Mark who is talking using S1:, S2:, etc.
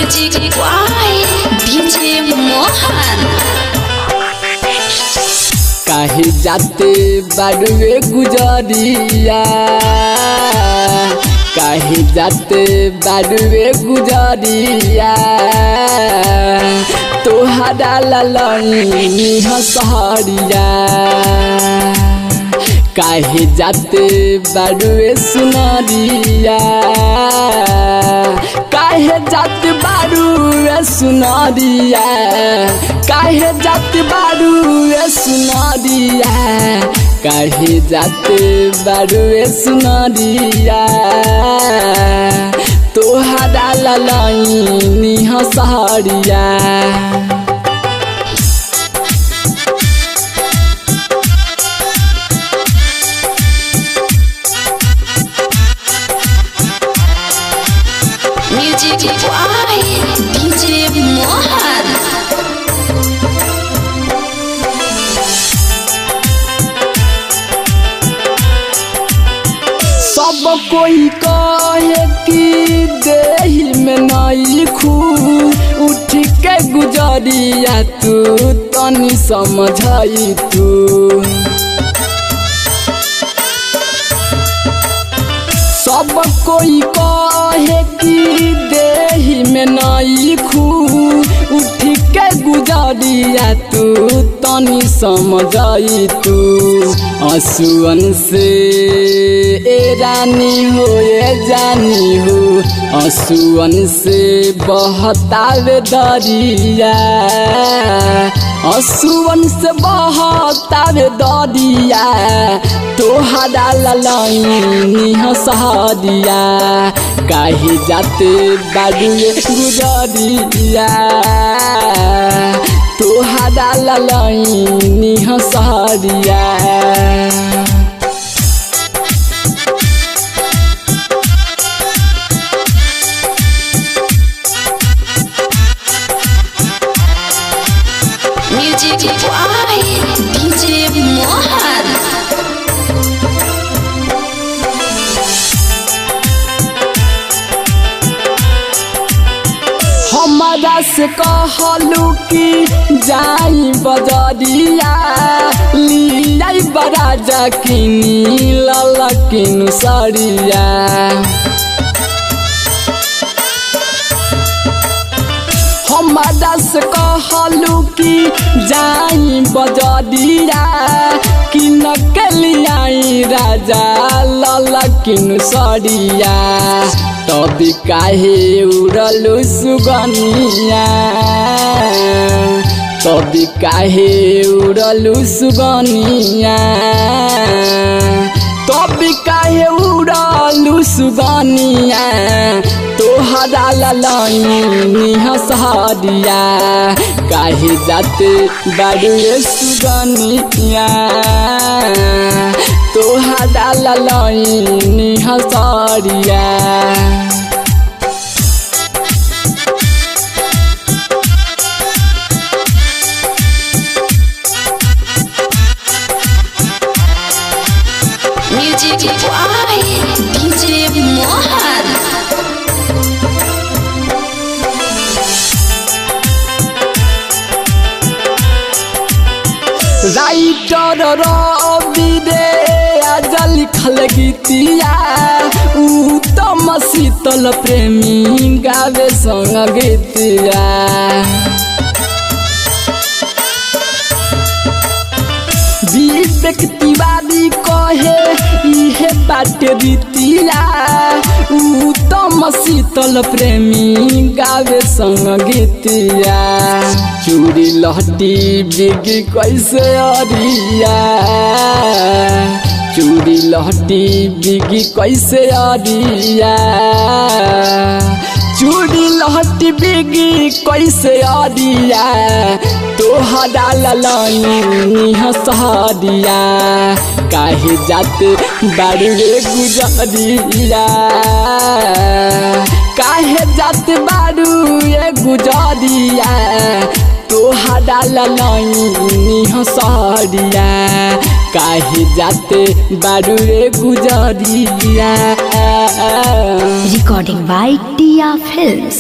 S1: Music by DJ Mohan।
S2: काहे जाते बाड़ुए गुजरिया, काहे जाते बाड़ुए गुजरिया, तोहरा ललनी हसहरिया। काहे जाते बाड़ुए सुनरिया, काहे जाते बाड़ुए सुनरिया, काहे जाते बाड़ुए सुनरिया, काहे जाते बाड़ुए सुनरिया, तोहरा ललनी हसहरिया।
S1: Music by DJ Mohan।
S2: सब कोई कहे कि देही में नई खू, उठ के गुजरिया तू तनी समझाई तू। सब कोई कहे कि देही में नई खू, उठ के गुजरिया तू तनी समझाई तू। आंसुअन से ए रानी हो ये जानी हो, आंसुअन से बहतावे दरिया, आंसुअन से बहतावे दरिया, तोहरा ललनी हसहरिया। काहे जाते बाड़ुए गुजरिया, तोहरा ललनी हसहरिया।
S1: Music by DJ Mohan।
S2: हमारा से कहलू कि जाई बजरिया, लियाई बराजा किनी ललकिन सरिया। हमारा से कहलू कि जाई बजरिया, किन के लियाई राजा ललकिन सरिया। तब काहे उड़लू सुगनिया, तब काहे उड़लू सुगनिया, तब काहे उड़लू सुगनिया, तोहरा ललनी हसहरिया। काहे जाते बाड़ुए सुगनिया, तोहरा ललनी हसहरिया।
S1: Music by DJ Mohan।
S2: Writer Ravi रे आज लिखल गीतिया, उत्तम शीतल प्रेमी गावे संग गीतिया। विवेक तिवारी कहे इहे बाटे रीतिया, उत्तम शीतल प्रेमी गावे संग गीतिया। चूड़ी लहटी बिगी कैसे अरिया, चूड़ी लहटी बिगी कैसे अरिया, चूड़ी लहटी बिगी कैसे अरिया, तोहरा ललनी हसहरिया। काहे जाते बाड़ुए गुजरिया, काहे जाते बाड़ुए गुजरिया, तोहरा ललनी हसहरिया। काहे जाते बारू रे गुजरिया।
S3: Recording by Tia Films.